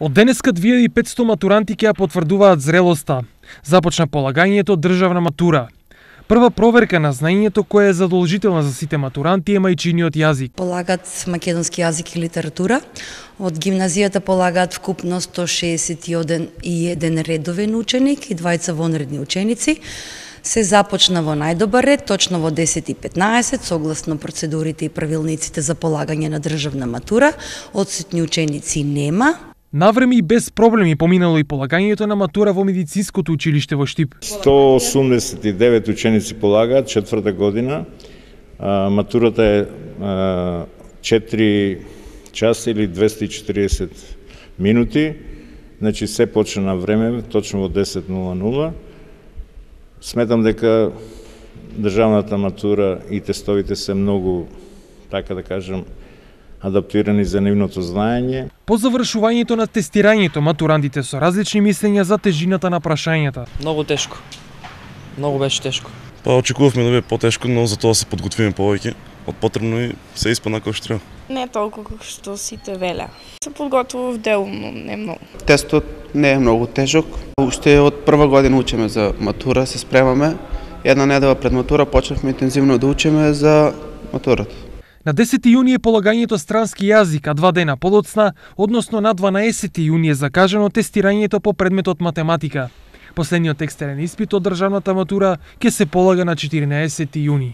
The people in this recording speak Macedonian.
Од денеска 2500 матуранти ќе ја потврдуваат зрелоста. Започна полагањето државна матура. Прва проверка на знаењето кое е задолжителна за сите матуранти е мајчиниот јазик. Полагат македонски јазик и литература. Од гимназијата полагаат вкупно 161 редовен ученик и 2 вонредни ученици. Се започна во најдобар ред, точно во 10:15, согласно процедурите и правилниците за полагање на државна матура. Одсутни ученици нема. Навреме и без проблеми поминало и полагањето на матура во медицинското училиште во Штип. 189 ученици полагаат четврта година. Матурата е 4 часа или 240 минути. Значи се почна на време, точно во 10:00. Сметам дека државната матура и тестовите се многу, така да кажам, адаптирани за нивното знаење. По завршувањето на тестирањето, матурантите со различни мислења за тежината на прашањата. Многу тешко. Многу беше тешко. Па очекувавме да биде потешко, но за тоа се подготвиме повеќе. Од потребно и се испадна како што треба. Не толку како што сите велеа. Се подготвував делумно, не многу. Тестот не е многу тежок. Уште од прва година учиме за матура, се спремаме. Една недела пред матура почнавме интензивно да учиме за матурата. На 10 јуни е полагањето странски јазик, а 2 дена подоцна, односно на 12 јуни е закажано тестирањето по предметот математика. Последниот екстерен испит од државната матура ќе се полага на 14 јуни.